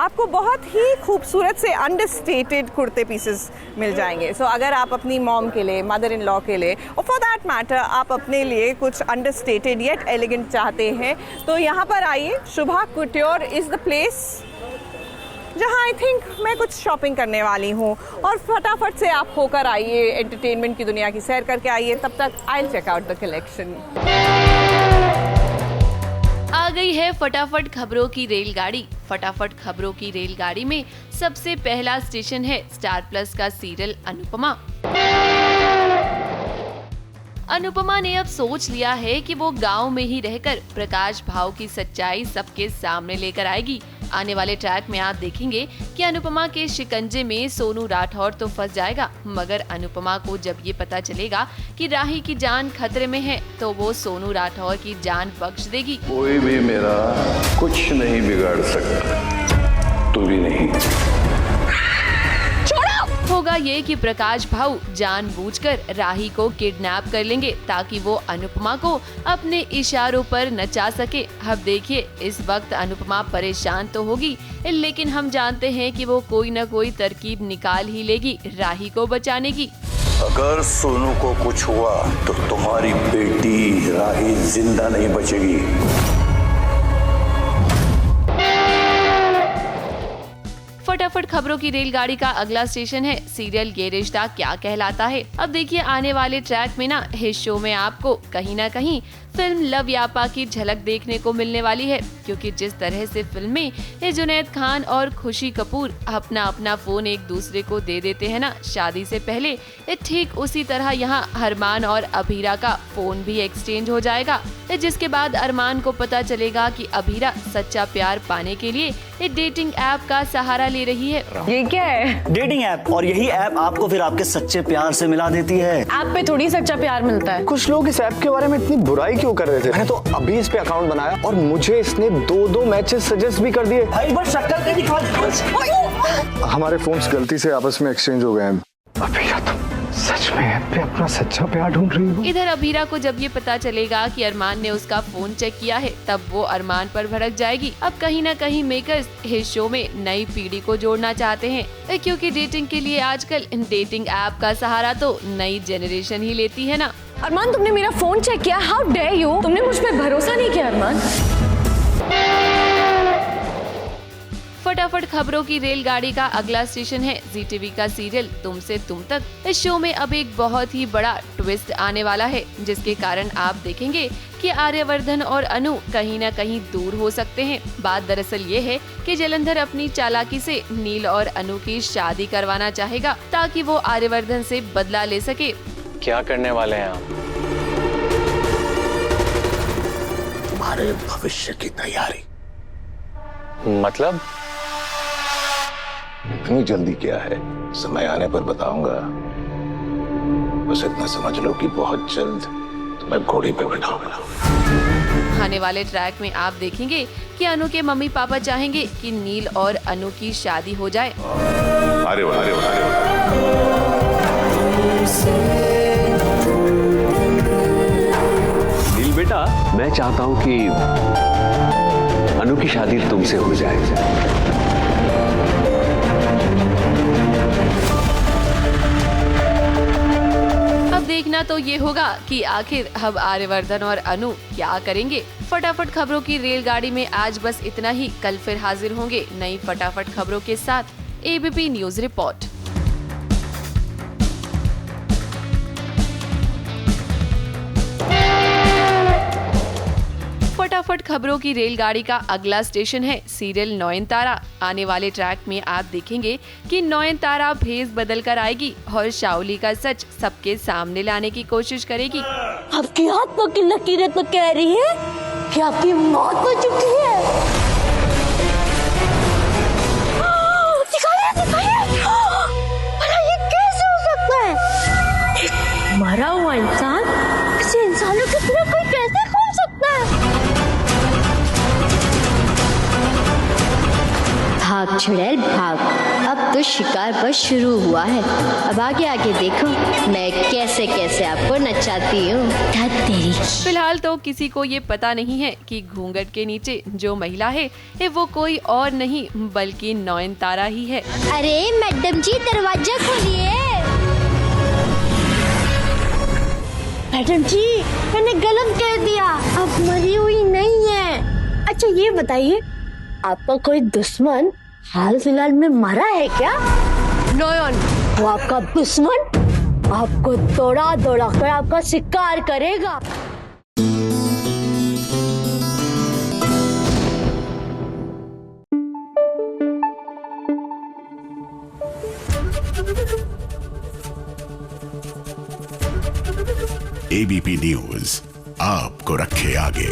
आपको बहुत ही खूबसूरत से अंडरस्टेटेड कुर्ते पीसेस मिल जाएंगे। सो अगर आप अपनी मॉम के लिए, मदर इन लॉ के लिए, और फॉर दैट मैटर आप अपने लिए कुछ अंडरस्टेटेड येट एलिगेंट चाहते हैं, तो यहाँ पर आइए। शुभा कुट्योर इज़ द प्लेस जहाँ आई थिंक मैं कुछ शॉपिंग करने वाली हूँ। और फटाफट से आप होकर आइए, एंटरटेनमेंट की दुनिया की सैर करके आइए। तब तक I will check out the collection. आ गई है फटाफट खबरों की रेलगाड़ी। फटाफट खबरों की रेलगाड़ी में सबसे पहला स्टेशन है स्टार प्लस का सीरियल अनुपमा। अनुपमा ने अब सोच लिया है कि वो गांव में ही रहकर प्रकाश भाव की सच्चाई सबके सामने लेकर आएगी। आने वाले ट्रैक में आप देखेंगे कि अनुपमा के शिकंजे में सोनू राठौर तो फंस जाएगा, मगर अनुपमा को जब ये पता चलेगा कि राही की जान खतरे में है, तो वो सोनू राठौर की जान बख्श देगी। कोई भी मेरा कुछ नहीं बिगाड़ सकता, तू भी नहीं। होगा ये कि प्रकाश भाऊ जानबूझकर राही को किडनैप कर लेंगे ताकि वो अनुपमा को अपने इशारों पर नचा सके। अब देखिए, इस वक्त अनुपमा परेशान तो होगी, लेकिन हम जानते हैं कि वो कोई न कोई तरकीब निकाल ही लेगी राही को बचाने की। अगर सोनू को कुछ हुआ तो तुम्हारी बेटी राही जिंदा नहीं बचेगी। फटाफट खबरों की रेलगाड़ी का अगला स्टेशन है सीरियल ये रिश्ता क्या कहलाता है। अब देखिए, आने वाले ट्रैक में ना इस शो में आपको कहीं ना कहीं फिल्म लव यापा की झलक देखने को मिलने वाली है, क्योंकि जिस तरह से फिल्म में ये जुनैद खान और खुशी कपूर अपना अपना फोन एक दूसरे को दे देते हैं ना शादी से पहले, ठीक उसी तरह यहाँ अरमान और अभीरा का फोन भी एक्सचेंज हो जाएगा, जिसके बाद अरमान को पता चलेगा कि अभीरा सच्चा प्यार पाने के लिए एक डेटिंग ऐप का सहारा ले रही है। ये क्या है? डेटिंग ऐप, और यही ऐप आपको फिर आपके सच्चे प्यार से मिला देती है। ऐप पे थोड़ी सच्चा प्यार मिलता है। कुछ लोग इस ऐप के बारे में इतनी बुराई क्यों कर रहे थे? मैंने तो अभी इस पे अकाउंट बनाया और मुझे इसने 2-2 मैचेस सजेस्ट भी कर दिए। भाई बस शक्ल पे दिखा दे। हमारे फोन्स गलती से आपस में एक्सचेंज हो गए हैं। अभीरा तुम सच में ऐप पे अपना सच्चा प्यार ढूंढ रही हो? इधर अभीरा को जब ये पता चलेगा कि अरमान ने उसका फोन चेक किया है, तब वो अरमान पर भड़क जाएगी। अब कहीं ना कहीं मेकर्स इस शो में नई पीढ़ी को जोड़ना चाहते हैं, क्योंकि डेटिंग के लिए आजकल डेटिंग ऐप का सहारा तो नई जनरेशन ही लेती है ना। अरमान, तुमने मेरा फोन चेक किया? How dare you! तुमने मुझ पे भरोसा नहीं किया अरमान। फटाफट खबरों की रेलगाड़ी का अगला स्टेशन है जी टीवी का सीरियल तुमसे तुम तक। इस शो में अब एक बहुत ही बड़ा ट्विस्ट आने वाला है, जिसके कारण आप देखेंगे कि आर्यवर्धन और अनु कहीं न कहीं दूर हो सकते हैं। बात दरअसल ये है कि जलंधर अपनी चालाकी से नील और अनु की शादी करवाना चाहेगा ताकि वो आर्यवर्धन से बदला ले सके। क्या करने वाले हैं आप? तुम्हारे भविष्य की तैयारी। मतलब? इतनी जल्दी क्या है, समय आने पर बताऊंगा। बस इतना समझ लो कि बहुत जल्द तुम्हें घोड़ी पे बैठाऊंगा। आने वाले ट्रैक में आप देखेंगे कि अनु के मम्मी पापा चाहेंगे कि नील और अनु की शादी हो जाए। अरे वाह, अरे वाह, अरे वाह। नील बेटा, मैं चाहता हूँ कि अनु की शादी तुमसे हो जाए। अब देखना तो ये होगा कि आखिर अब आर्यवर्धन और अनु क्या करेंगे। फटाफट खबरों की रेलगाड़ी में आज बस इतना ही। कल फिर हाजिर होंगे नई फटाफट खबरों के साथ। ABP news report. फटाफट खबरों की रेलगाड़ी का अगला स्टेशन है सीरियल नयनतारा। आने वाले ट्रैक में आप देखेंगे कि नयनतारा भेस बदल कर आएगी और शाओली का सच सबके सामने लाने की कोशिश करेगी। आपकी हाथों की लकीरें तो कह रही है कि आपकी मौत हो चुकी है। भला ये कैसे हो सकता है? मरा हुआ इंसान किसी इंसानों की तरह कोई कैसे खोल सकता है? भाग छुड़ैल भाग। अब तो शिकार बस शुरू हुआ है। अब आगे आगे देखो मैं कैसे कैसे आपको नचाती हूँ। धत तेरी। फिलहाल तो किसी को ये पता नहीं है कि घूंघट के नीचे जो महिला है वो कोई और नहीं बल्कि नयनतारा ही है। अरे मैडम जी दरवाजा खोलिए। मैडम जी मैंने गलत कह दिया, अब मरी हुई नहीं है। अच्छा ये बताइए आपका कोई दुश्मन हाल फिलहाल में मरा है क्या? नयन वो आपका दुश्मन आपको दौड़ा दौड़ा कर आपका शिकार करेगा। एबीपी न्यूज आपको रखे आगे।